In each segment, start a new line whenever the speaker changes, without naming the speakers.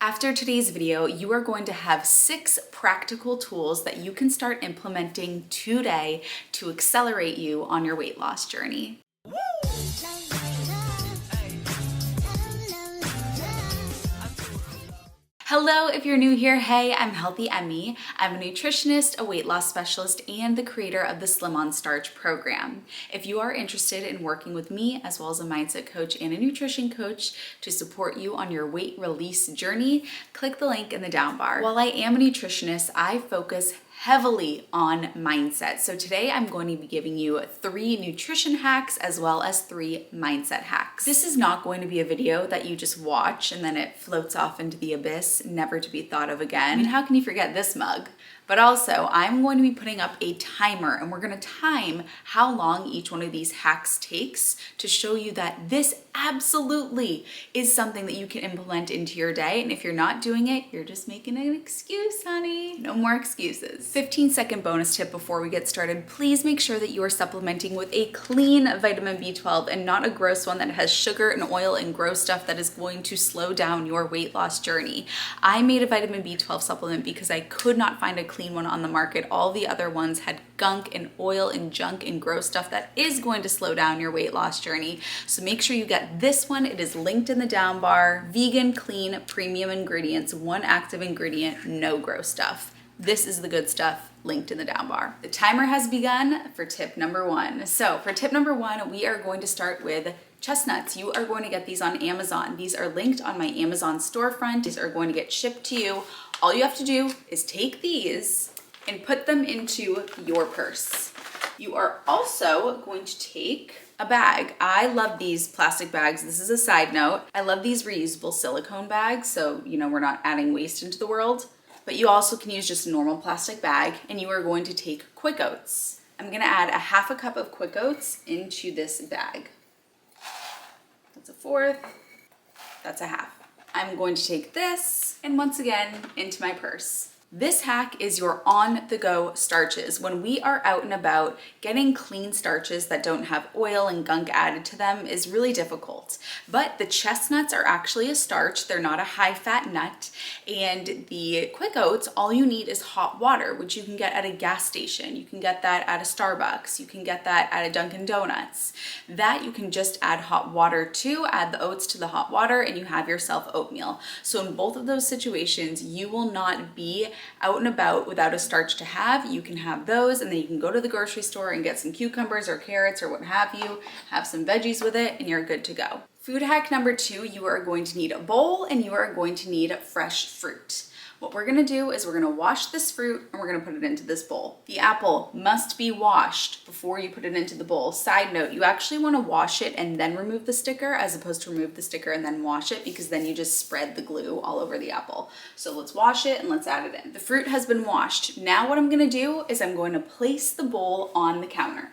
After today's video, you are going to have 6 practical tools that you can start implementing today to accelerate you on your weight loss journey. Hello, if you're new here, hey, I'm Healthy Emmie. I'm a nutritionist, a weight loss specialist, and the creator of the Slim on Starch program. If you are interested in working with me, as well as a mindset coach and a nutrition coach to support you on your weight release journey, click the link in the down bar. While I am a nutritionist, I focus heavily on mindset. So today I'm going to be giving you 3 nutrition hacks as well as 3 mindset hacks. This is not going to be a video that you just watch and then it floats off into the abyss, never to be thought of again. I mean, how can you forget this mug? But also, I'm going to be putting up a timer and we're going to time how long each one of these hacks takes to show you that this absolutely is something that you can implement into your day. And if you're not doing it, you're just making an excuse, honey. No more excuses. 15-second bonus tip before we get started. Please make sure that you are supplementing with a clean vitamin B12 and not a gross one that has sugar and oil and gross stuff that is going to slow down your weight loss journey. I made a vitamin B12 supplement because I could not find a clean one on the market. All the other ones had gunk and oil and junk and gross stuff that is going to slow down your weight loss journey. So make sure you get this one. It is linked in the down bar. Vegan, clean, premium ingredients, 1 active ingredient, no gross stuff. This is the good stuff, linked in the down bar. The timer has begun for tip number 1. So for tip number 1, we are going to start with chestnuts. You are going to get these on Amazon. These are linked on my Amazon storefront. These are going to get shipped to you. All you have to do is take these and put them into your purse. You are also going to take a bag. I love these plastic bags. This is a side note. I love these reusable silicone bags, so we're not adding waste into the world. But you also can use just a normal plastic bag, and you are going to take Quick Oats. I'm gonna add a 1/2 cup of Quick Oats into this bag. That's a 1/4, that's a 1/2. I'm going to take this, and once again, into my purse. This hack is your on-the-go starches. When we are out and about, getting clean starches that don't have oil and gunk added to them is really difficult. But the chestnuts are actually a starch. They're not a high-fat nut. And the Quick Oats, all you need is hot water, which you can get at a gas station. You can get that at a Starbucks. You can get that at a Dunkin' Donuts. That you can just add hot water to, add the oats to the hot water, and you have yourself oatmeal. So in both of those situations, you will not be out and about without a starch to have. You can have those, and then you can go to the grocery store and get some cucumbers or carrots or what have you, have some veggies with it, and you're good to go. Food hack number 2, you are going to need a bowl and you are going to need fresh fruit. What we're gonna do is we're gonna wash this fruit and we're gonna put it into this bowl. The apple must be washed before you put it into the bowl. Side note, you actually wanna wash it and then remove the sticker as opposed to remove the sticker and then wash it, because then you just spread the glue all over the apple. So let's wash it and let's add it in. The fruit has been washed. Now what I'm gonna do is I'm going to place the bowl on the counter.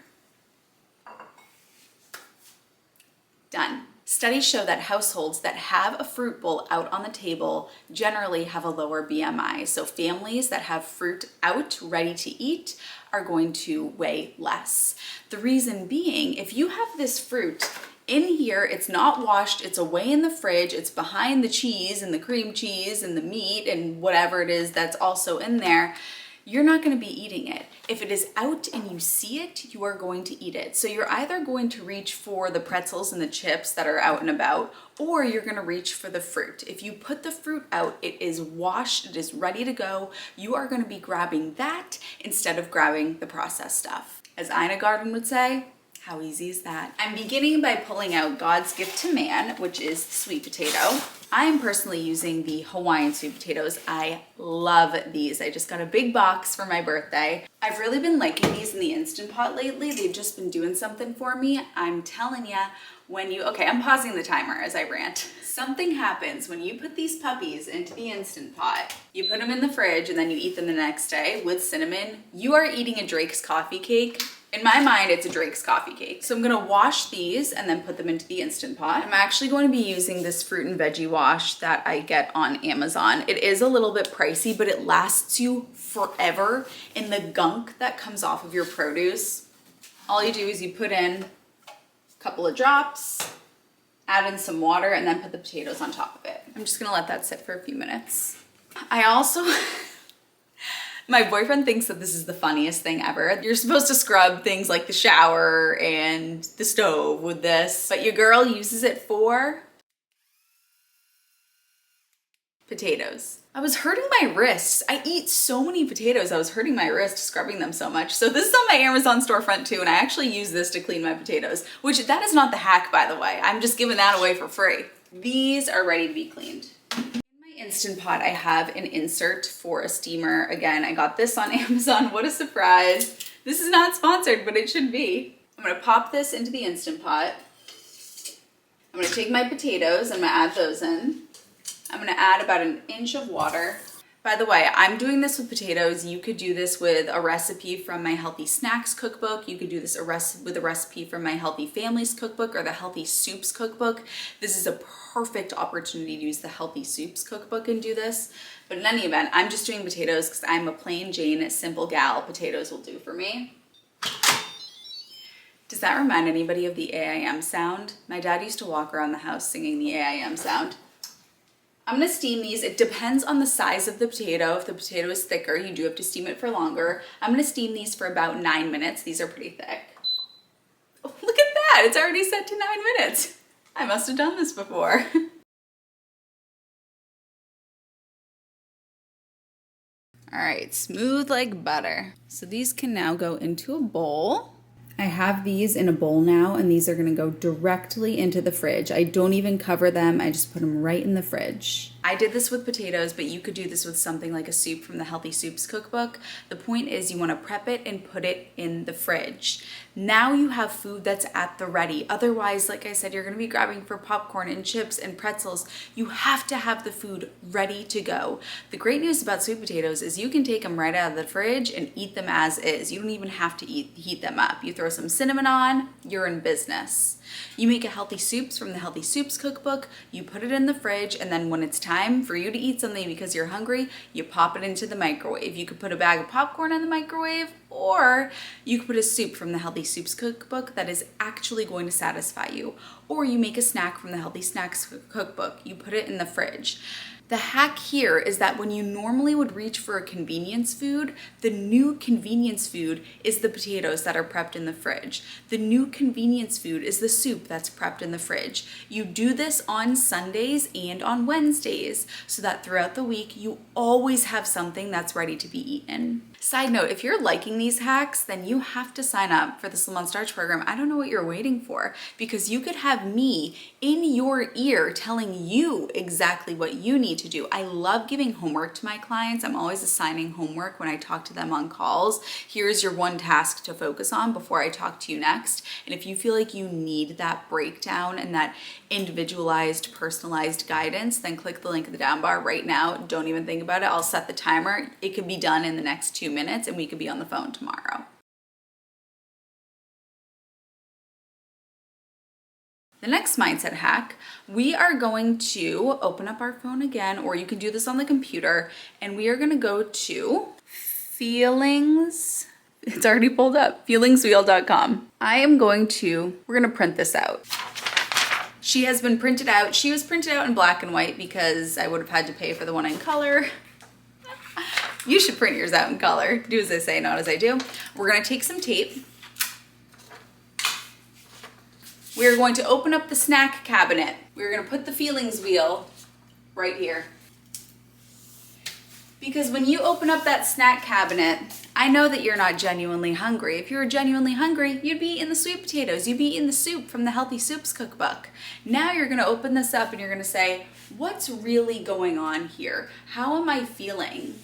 Done. Studies show that households that have a fruit bowl out on the table generally have a lower BMI. So families that have fruit out ready to eat are going to weigh less. The reason being, if you have this fruit in here, it's not washed, it's away in the fridge, it's behind the cheese and the cream cheese and the meat and whatever it is that's also in there, you're not going to be eating it. If it is out and you see it, you are going to eat it. So you're either going to reach for the pretzels and the chips that are out and about, or you're going to reach for the fruit. If you put the fruit out, it is washed, it is ready to go. You are going to be grabbing that instead of grabbing the processed stuff. As Ina Garden would say, how easy is that? I'm beginning by pulling out God's gift to man, which is the sweet potato. I am personally using the Hawaiian sweet potatoes. I love these. I just got a big box for my birthday. I've really been liking these in the Instant Pot lately. They've just been doing something for me. I'm telling ya, okay, I'm pausing the timer as I rant. Something happens when you put these puppies into the Instant Pot. You put them in the fridge and then you eat them the next day with cinnamon. You are eating a Drake's coffee cake. In my mind, it's a Drake's coffee cake. So I'm gonna wash these and then put them into the Instant Pot. I'm actually going to be using this fruit and veggie wash that I get on Amazon. It is a little bit pricey, but it lasts you forever. And the gunk that comes off of your produce, all you do is you put in a couple of drops, add in some water, and then put the potatoes on top of it. I'm just gonna let that sit for a few minutes. I also, my boyfriend thinks that this is the funniest thing ever. You're supposed to scrub things like the shower and the stove with this, but your girl uses it for potatoes. I was hurting my wrists. I eat so many potatoes, I was hurting my wrist scrubbing them so much. So this is on my Amazon storefront too, and I actually use this to clean my potatoes, which that is not the hack, by the way. I'm just giving that away for free. These are ready to be cleaned. In my Instant Pot, I have an insert for a steamer. Again, I got this on Amazon. What a surprise. This is not sponsored, but it should be. I'm gonna pop this into the Instant Pot. I'm gonna take my potatoes, I'm gonna add those in. I'm gonna add about an inch of water. By the way, I'm doing this with potatoes. You could do this with a recipe from my Healthy Snacks cookbook. You could do this with a recipe from my Healthy Families cookbook or the Healthy Soups cookbook. This is a perfect opportunity to use the Healthy Soups cookbook and do this. But in any event, I'm just doing potatoes because I'm a plain Jane, simple gal. Potatoes will do for me. Does that remind anybody of the AIM sound? My dad used to walk around the house singing the AIM sound. I'm gonna steam these. It depends on the size of the potato. If the potato is thicker, you do have to steam it for longer. I'm gonna steam these for about 9 minutes. These are pretty thick. Oh, look at that, it's already set to 9 minutes. I must have done this before. All right, smooth like butter. So these can now go into a bowl. I have these in a bowl now, and these are gonna go directly into the fridge. I don't even cover them, I just put them right in the fridge. I did this with potatoes, but you could do this with something like a soup from the Healthy Soups cookbook. The point is you wanna prep it and put it in the fridge. Now you have food that's at the ready. Otherwise, like I said, you're gonna be grabbing for popcorn and chips and pretzels. You have to have the food ready to go. The great news about sweet potatoes is you can take them right out of the fridge and eat them as is. You don't even have to heat them up. You throw some cinnamon on, you're in business. You make a Healthy Soups from the Healthy Soups cookbook, you put it in the fridge, and then when it's time for you to eat something because you're hungry, you pop it into the microwave. You could put a bag of popcorn in the microwave, or you could put a soup from the Healthy Soups cookbook that is actually going to satisfy you. Or you make a snack from the Healthy Snacks cookbook, you put it in the fridge. The hack here is that when you normally would reach for a convenience food, the new convenience food is the potatoes that are prepped in the fridge. The new convenience food is the soup that's prepped in the fridge. You do this on Sundays and on Wednesdays so that throughout the week you always have something that's ready to be eaten. Side note, if you're liking these hacks, then you have to sign up for the Slim on Starch program. I don't know what you're waiting for, because you could have me in your ear telling you exactly what you need to do. I love giving homework to my clients. I'm always assigning homework when I talk to them on calls. Here's your one task to focus on before I talk to you next. And if you feel like you need that breakdown and that individualized, personalized guidance, then click the link in the down bar right now. Don't even think about it. I'll set the timer. It could be done in the next 2 minutes and we could be on the phone tomorrow. The next mindset hack, we are going to open up our phone again, or you can do this on the computer, and we are going to go to feelings. It's already pulled up, feelingswheel.com. We're going to print this out. She has been printed out. She was printed out in black and white because I would have had to pay for the one in color. You should print yours out in color. Do as I say, not as I do. We're gonna take some tape. We're going to open up the snack cabinet. We're gonna put the feelings wheel right here. Because when you open up that snack cabinet, I know that you're not genuinely hungry. If you were genuinely hungry, you'd be eating the sweet potatoes. You'd be eating the soup from the Healthy Soups cookbook. Now you're gonna open this up and you're gonna say, what's really going on here? How am I feeling?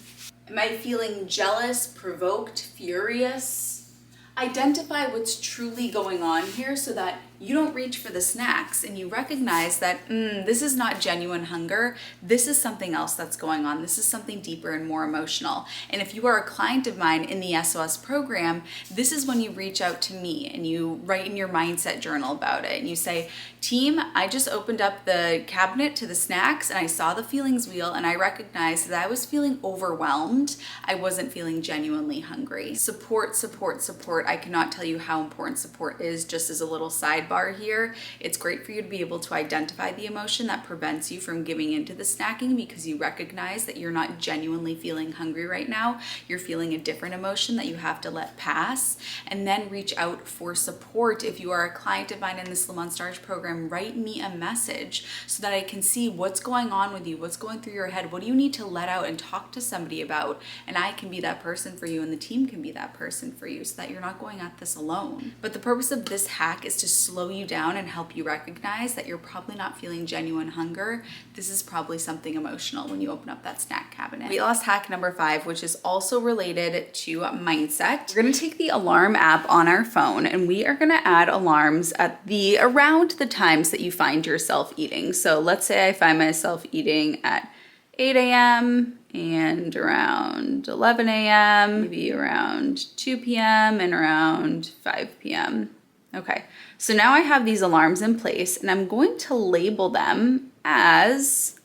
Am I feeling jealous, provoked, furious? Identify what's truly going on here so that you don't reach for the snacks and you recognize that this is not genuine hunger. This is something else that's going on. This is something deeper and more emotional. And if you are a client of mine in the SOS program, this is when you reach out to me and you write in your mindset journal about it. And you say, team, I just opened up the cabinet to the snacks and I saw the feelings wheel and I recognized that I was feeling overwhelmed. I wasn't feeling genuinely hungry. Support, support, support. I cannot tell you how important support is. Just as a little side sidebar here. It's great for you to be able to identify the emotion that prevents you from giving into the snacking because you recognize that you're not genuinely feeling hungry right now. You're feeling a different emotion that you have to let pass, and then reach out for support. If you are a client of mine in the Slim on Starch program, write me a message so that I can see what's going on with you, what's going through your head, what do you need to let out and talk to somebody about, and I can be that person for you and the team can be that person for you so that you're not going at this alone. But the purpose of this hack is to slow you down and help you recognize that you're probably not feeling genuine hunger. This is probably something emotional when you open up that snack cabinet. Weight loss hack number 5, which is also related to mindset. We're gonna take the alarm app on our phone and we are gonna add alarms at around the times that you find yourself eating. So let's say I find myself eating at 8 a.m. and around 11 a.m., maybe around 2 p.m. and around 5 p.m. Okay, so now I have these alarms in place and I'm going to label them as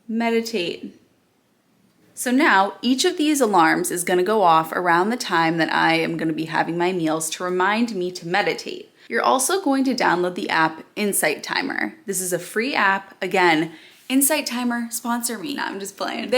meditate. So now each of these alarms is going to go off around the time that I am going to be having my meals to remind me to meditate. You're also going to download the app Insight Timer. This is a free app. Again, Insight Timer, sponsor me. No, I'm just playing.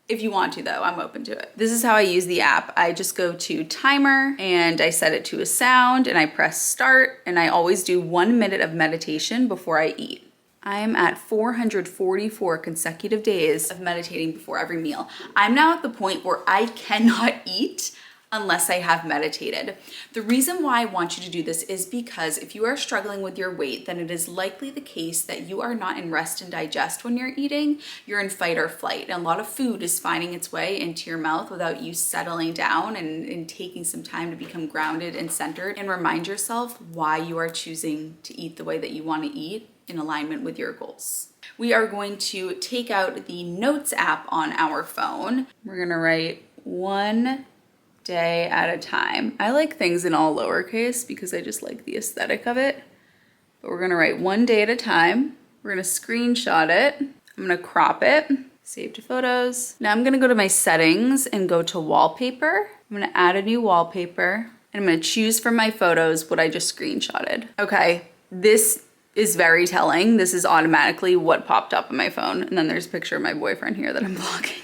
If you want to though, I'm open to it. This is how I use the app. I just go to timer and I set it to a sound and I press start, and I always do 1 minute of meditation before I eat. I'm at 444 consecutive days of meditating before every meal. I'm now at the point where I cannot eat unless I have meditated. The reason why I want you to do this is because if you are struggling with your weight, then it is likely the case that you are not in rest and digest when you're eating. You're in fight or flight. And a lot of food is finding its way into your mouth without you settling down and taking some time to become grounded and centered and remind yourself why you are choosing to eat the way that you want to eat in alignment with your goals. We are going to take out the Notes app on our phone. We're gonna write 1 day at a time. I like things in all lowercase because I just like the aesthetic of it. But we're gonna write 1 day at a time. We're gonna screenshot it. I'm gonna crop it, save to photos. Now I'm gonna go to my settings and go to wallpaper. I'm gonna add a new wallpaper and I'm gonna choose from my photos what I just screenshotted. Okay, this is very telling. This is automatically what popped up on my phone. And then there's a picture of my boyfriend here that I'm blocking.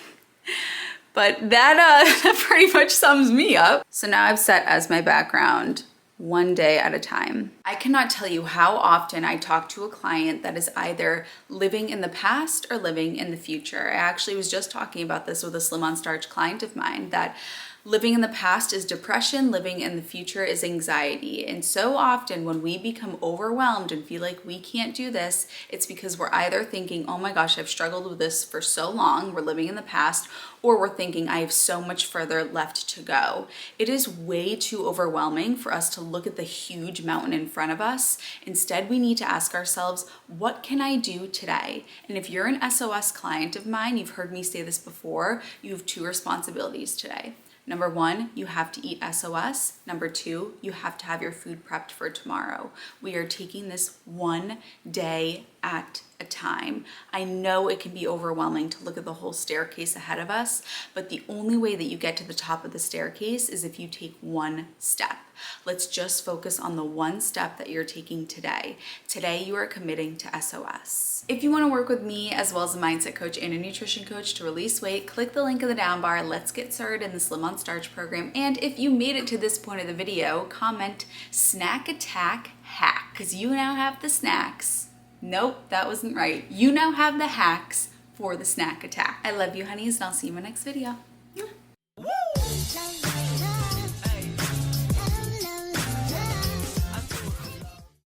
But that pretty much sums me up. So now I've set as my background 1 day at a time. I cannot tell you how often I talk to a client that is either living in the past or living in the future. I actually was just talking about this with a Slim on Starch client of mine, that living in the past is depression, living in the future is anxiety. And so often when we become overwhelmed and feel like we can't do this, it's because we're either thinking, oh my gosh, I've struggled with this for so long, we're living in the past, or we're thinking I have so much further left to go. It is way too overwhelming for us to look at the huge mountain in front of us. Instead, we need to ask ourselves, what can I do today? And if you're an SOS client of mine, you've heard me say this before, you have 2 responsibilities today. Number 1, you have to eat SOS. Number 2, you have to have your food prepped for tomorrow. We are taking this 1 day at a time. I know it can be overwhelming to look at the whole staircase ahead of us, but the only way that you get to the top of the staircase is if you take 1 step. Let's just focus on the 1 step that you're taking today. Today, you are committing to SOS. If you want to work with me as well as a mindset coach and a nutrition coach to release weight, click the link in the down bar. Let's get started in the Slim on Starch program. And if you made it to this point of the video, comment snack attack hack, because you now have the snacks. Nope, that wasn't right. You now have the hacks for the snack attack. I love you, honeys, and I'll see you in my next video.